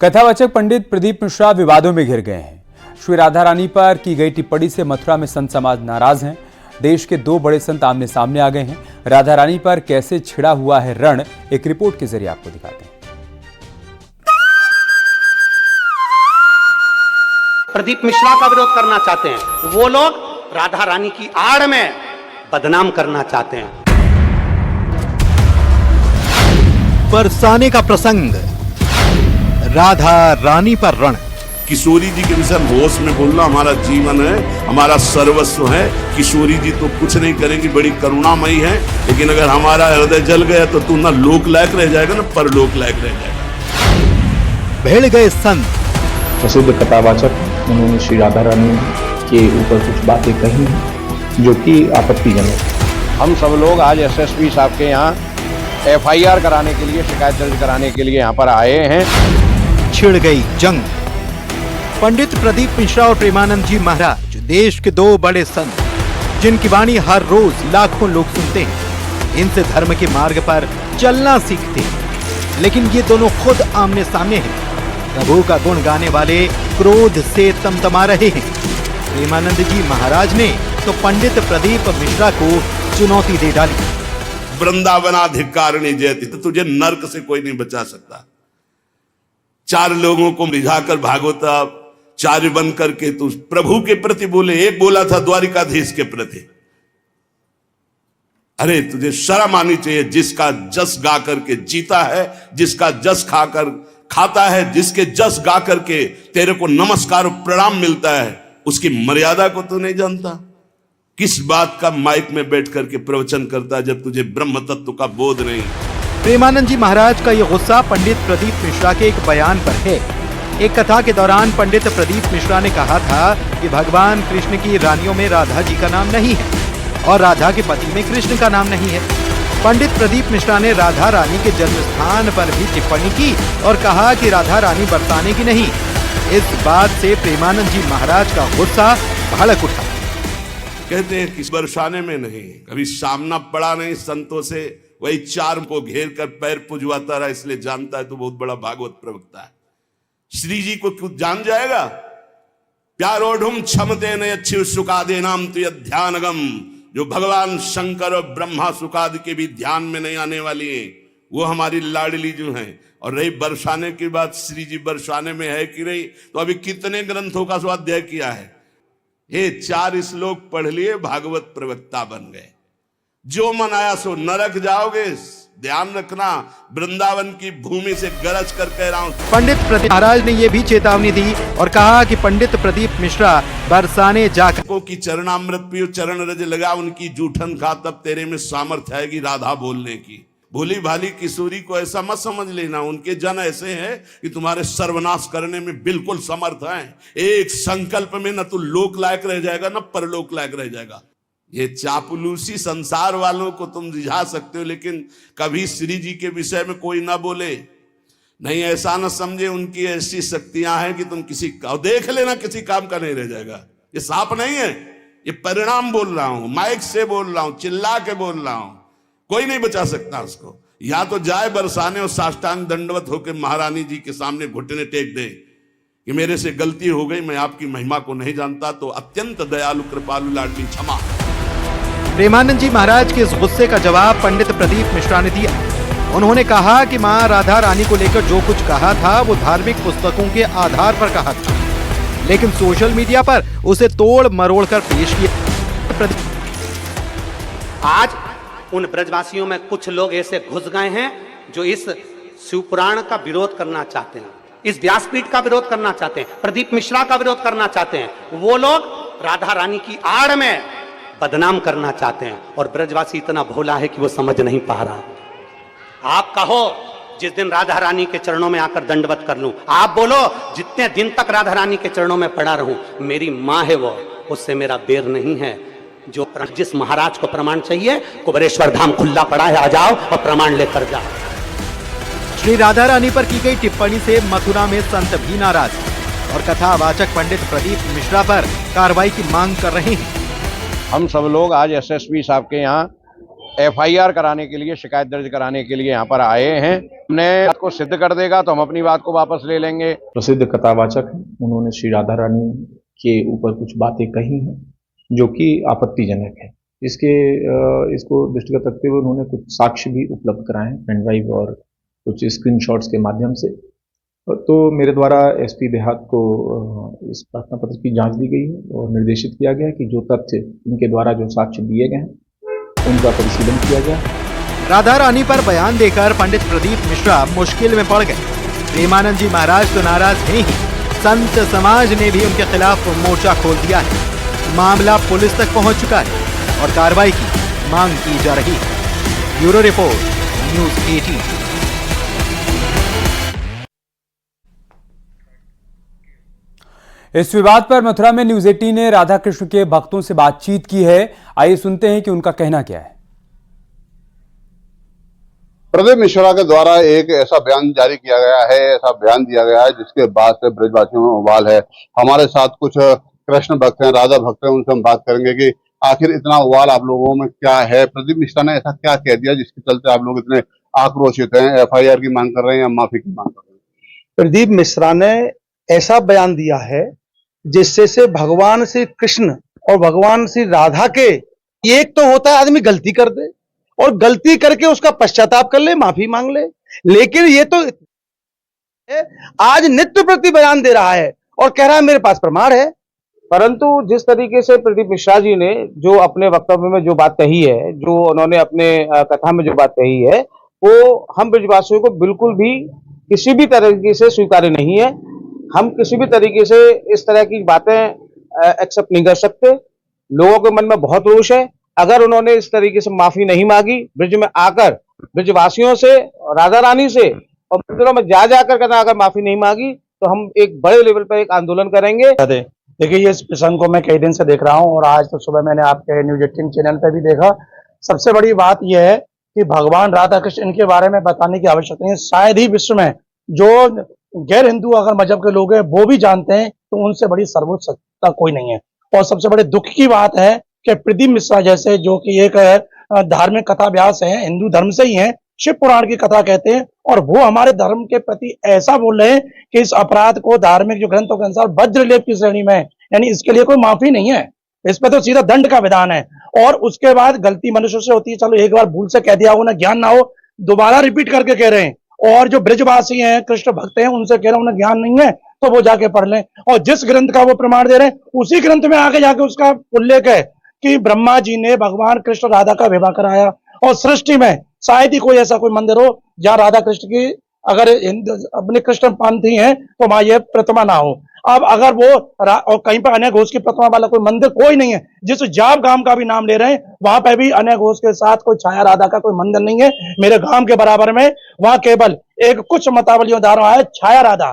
कथावाचक पंडित प्रदीप मिश्रा विवादों में घिर गए हैं। श्री राधा रानी पर की गई टिप्पणी से मथुरा में संत समाज नाराज हैं। देश के दो बड़े संत आमने सामने आ गए हैं। राधा रानी पर कैसे छिड़ा हुआ है रण, एक रिपोर्ट के जरिए आपको दिखाते हैं। प्रदीप मिश्रा का विरोध करना चाहते हैं, वो लोग राधा रानी की आड़ में बदनाम करना चाहते हैं। बरसाने का प्रसंग, राधा रानी पर रण। किशोरी जी के विषय होश में बोलना हमारा जीवन है, हमारा सर्वस्व है। किशोरी जी तो कुछ नहीं करेंगी, बड़ी करुणामयी है, लेकिन अगर हमारा हृदय जल गया तो तू ना लोक लायक रह जाएगा ना परलोक लायक रह जाएगा। भिड़ गए संत। प्रसिद्ध कथावाचक उन्होंने श्री राधा रानी के ऊपर कुछ बातें कही हैं जो कि आपत्तिजनक। हम सब लोग आज एसएसपी साहब के यहाँ एफआईआर कराने के लिए, शिकायत दर्ज कराने के लिए यहाँ पर आए हैं। छिड़ गई जंग। पंडित प्रदीप मिश्रा और प्रेमानंद जी महाराज देश के दो बड़े संत, जिनकी वाणी हर रोज लाखों लोग सुनते हैं, इनसे धर्म के मार्ग पर चलना सीखते हैं। लेकिन ये दोनों खुद आमने सामने हैं। प्रभु का गुण गाने वाले क्रोध से तमतमा रहे हैं। प्रेमानंद जी महाराज ने तो पंडित प्रदीप मिश्रा को चुनौती दे डाली। वृंदावनाधिकारिणी जयति, तो तुझे नरक से कोई नहीं बचा सकता। चार लोगों को रिझाकर भागवताचार्य बन करके तू प्रभु के प्रति बोले। एक बोला था द्वारिकाधीश के प्रति। अरे तुझे शर्म आनी चाहिए। जिसका जस गा करके जीता है, जिसका जस खाकर खाता है, जिसके जस गा करके तेरे को नमस्कार प्रणाम मिलता है, उसकी मर्यादा को तू नहीं जानता। किस बात का माइक में बैठ करके प्रवचन करता है जब तुझे ब्रह्म तत्व का बोध नहीं। प्रेमानंद जी महाराज का यह गुस्सा पंडित प्रदीप मिश्रा के एक बयान पर है। एक कथा के दौरान पंडित प्रदीप मिश्रा ने कहा था कि भगवान कृष्ण की रानियों में राधा जी का नाम नहीं है और राधा के पति में कृष्ण का नाम नहीं है। पंडित प्रदीप मिश्रा ने राधा रानी के जन्म स्थान पर भी टिप्पणी की और कहा कि राधा रानी बरसाने की नहीं। इस बात से प्रेमानंद जी महाराज का गुस्सा भड़क उठा। कहते हैं कि बरसाने में नहीं, कभी सामना पड़ा नहीं संतों से, वही चार को घेर कर पैर पुजवाता रहा, इसलिए जानता है तो बहुत बड़ा भागवत प्रवक्ता है। श्री जी को कुछ जान जाएगा। प्यारोढ़ुम क्षमते न अच्छी सुखादे नाम तो ध्यानगम, जो भगवान शंकर और ब्रह्मा सुखादि के भी ध्यान में नहीं आने वाली है, वो हमारी लाडली जो है। और रही बरसाने की बात, श्री जी बरसाने में है कि नहीं, तो अभी कितने ग्रंथों का स्वाध्याय किया है। ये चार श्लोक पढ़ लिए, भागवत प्रवक्ता बन गए। जो मन आया सो नरक जाओगे। ध्यान रखना, वृंदावन की भूमि से गरज कर कह रहा हूं। पंडित प्रदीप महाराज ने यह भी चेतावनी दी और कहा कि पंडित प्रदीप मिश्रा बरसाने जाकर की चरणामृत पियो, चरण रज लगा, उनकी जूठन खा, तब तेरे में सामर्थ्य आएगी राधा बोलने की। भोली भाली किशोरी को ऐसा मत समझ लेना। उनके जन ऐसे हैं कि तुम्हारे सर्वनाश करने में बिल्कुल समर्थ हैं। एक संकल्प में न तो लोक लायक रह जाएगा न परलोक लायक रह जाएगा। ये चापलूसी संसार वालों को तुम रिझा सकते हो, लेकिन कभी श्री जी के विषय में कोई ना बोले। नहीं, ऐसा ना समझे उनकी ऐसी शक्तियां हैं कि तुम किसी का देख लेना, किसी काम का नहीं रह जाएगा। ये साप नहीं है, ये परिणाम बोल रहा हूं, माइक से बोल रहा हूं, चिल्ला के बोल रहा हूं। कोई नहीं बचा सकता उसको। या तो जाए बरसाने और साष्टांग दंडवत होकर महारानी जी के सामने घुटने टेक दे कि मेरे से गलती हो गई, मैं आपकी महिमा को नहीं जानता, तो अत्यंत दयालु कृपालु लाडली क्षमा। प्रेमानंद जी महाराज के इस गुस्से का जवाब पंडित प्रदीप मिश्रा ने दिया। उन्होंने कहा कि मां राधा रानी को लेकर जो कुछ कहा था वो धार्मिक पुस्तकों के आधार पर कहा था, लेकिन सोशल मीडिया पर उसे तोड़ मरोड़ कर पेश किया। आज उन ब्रजवासियों में कुछ लोग ऐसे घुस गए हैं जो इस शिवपुराण का विरोध करना चाहते हैं, इस व्यासपीठ का विरोध करना चाहते हैं, प्रदीप मिश्रा का विरोध करना चाहते हैं। वो लोग राधा रानी की आड़ में बदनाम करना चाहते हैं और ब्रजवासी इतना भोला है कि वो समझ नहीं पा रहा। आप कहो जिस दिन राधा रानी के चरणों में आकर दंडवत कर लूं, आप बोलो जितने दिन तक राधा रानी के चरणों में पड़ा रहूं, मेरी मां है वो, उससे मेरा बेर नहीं है। जो जिस महाराज को प्रमाण चाहिए, कुबेरेश्वर धाम खुला पड़ा है, आ जाओ और प्रमाण लेकर जाओ। श्री राधा रानी पर की गई टिप्पणी से मथुरा में संत भी नाराज और कथावाचक पंडित प्रदीप मिश्रा पर कार्रवाई की मांग कर रहे हैं। हम सब लोग आज एसएसपी साहब के यहाँ FIR कराने के लिए, शिकायत दर्ज कराने के लिए यहाँ पर आए हैं। हमने बात को सिद्ध कर देगा तो हम अपनी बात को वापस ले लेंगे। प्रसिद्ध कथावाचक हैं, उन्होंने श्री राधा रानी के ऊपर कुछ बातें कही हैं जो कि आपत्तिजनक है। इसको दृष्टिगत रखते हुए उन्होंने कुछ साक्ष्य भी उपलब्ध कराए हैं, पेन ड्राइव और कुछ स्क्रीनशॉट्स के माध्यम से। तो मेरे द्वारा SP देहात को इस प्रार्थना पत्र की जांच दी गई है और निर्देशित किया गया है कि जो तथ्य इनके द्वारा जो साक्ष्य दिए गए हैं उनका परिशीलन किया जाए। राधा रानी पर बयान देकर पंडित प्रदीप मिश्रा मुश्किल में पड़ गए। प्रेमानंद जी महाराज तो नाराज हैं ही, संत समाज ने भी उनके खिलाफ मोर्चा खोल दिया है। मामला पुलिस तक पहुंच चुका है और कार्रवाई की मांग की जा रही है। Bureau report, news 18। इस विवाद पर मथुरा में न्यूज़ 18 ने राधा कृष्ण के भक्तों से बातचीत की है। आइए सुनते हैं कि उनका कहना क्या है। प्रदीप मिश्रा के द्वारा एक ऐसा बयान जारी किया गया है, ऐसा बयान दिया गया है जिसके बाद से ब्रजवासियों में उबाल है। हमारे साथ कुछ कृष्ण भक्त हैं, राधा भक्त हैं, उनसे हम बात करेंगे कि आखिर इतना उबाल आप लोगों में क्या है। प्रदीप मिश्रा ने ऐसा क्या कह दिया जिसके चलते आप लोग इतने आक्रोशित हैं, FIR की मांग कर रहे हैं या माफी की मांग कर रहे हैं? प्रदीप मिश्रा ने ऐसा बयान दिया है जिससे से भगवान श्री कृष्ण और भगवान श्री राधा के, एक तो होता है आदमी गलती कर दे और गलती करके उसका पश्चाताप कर ले, माफी मांग ले, लेकिन ये तो आज नित्य प्रति बयान दे रहा है और कह रहा है मेरे पास प्रमाण है। परंतु जिस तरीके से प्रदीप मिश्रा जी ने जो अपने वक्तव्य में जो बात कही है, जो उन्होंने अपने कथा में जो बात कही है, वो हम ब्रजवासियों को बिल्कुल भी किसी भी तरीके से स्वीकार्य नहीं है। हम किसी भी तरीके से इस तरह की बातें एक्सेप्ट नहीं कर सकते। लोगों के मन में बहुत रोष है। अगर उन्होंने इस तरीके से माफी नहीं मांगी, ब्रज में आकर ब्रजवासियों से, राधा रानी से और मंदिरों में जा जाकर अगर माफी नहीं मांगी तो हम एक बड़े लेवल पर एक आंदोलन करेंगे। देखिए, ये प्रसंग को मैं कई दिन से देख रहा हूं और आज तो सुबह मैंने आपके न्यूज़ 18 चैनल पे भी देखा। सबसे बड़ी बात यह है कि भगवान राधा कृष्ण इनके बारे में बताने की आवश्यकता नहीं है। शायद ही विश्व में जो गैर हिंदू अगर मजहब के लोग हैं वो भी जानते हैं तो उनसे बड़ी सर्वोच्च सत्ता कोई नहीं है। और सबसे बड़े दुख की बात है कि प्रदीप मिश्रा जैसे, जो कि एक धार्मिक कथा व्यास है, हिंदू धर्म से ही है, शिव पुराण की कथा कहते हैं, और वो हमारे धर्म के प्रति ऐसा बोल रहे हैं कि इस अपराध को धार्मिक जो ग्रंथों के अनुसार वज्रलेप की श्रेणी में, यानी इसके लिए कोई माफी नहीं है, इस पर तो सीधा दंड का विधान है। और उसके बाद गलती मनुष्य से होती है, चलो एक बार भूल से कह दिया हो ना, ज्ञान ना हो, दोबारा रिपीट करके कह रहे हैं। और जो ब्रजवासी हैं, कृष्ण भक्त हैं, उनसे कह रहे हैं उन्हें ज्ञान नहीं है तो वो जाके पढ़ लें। और जिस ग्रंथ का वो प्रमाण दे रहे हैं उसी ग्रंथ में आगे जाके उसका उल्लेख है कि ब्रह्मा जी ने भगवान कृष्ण राधा का विवाह कराया। और सृष्टि में शायद ही कोई ऐसा कोई मंदिर हो जहाँ राधा कृष्ण की, अगर अपने कृष्ण पंथी हैं तो वहां ये प्रतिमा ना हो। अब अगर वो और कहीं पर अनय घोष की प्रतिमा वाला कोई मंदिर कोई नहीं है, जिस जाप गांव का भी नाम ले रहे हैं वहां पे भी अनय घोष के साथ कोई छाया राधा का कोई मंदिर नहीं है। मेरे गांव के बराबर में वहां केवल एक कुछ मतावलियों द्वारा है छाया राधा,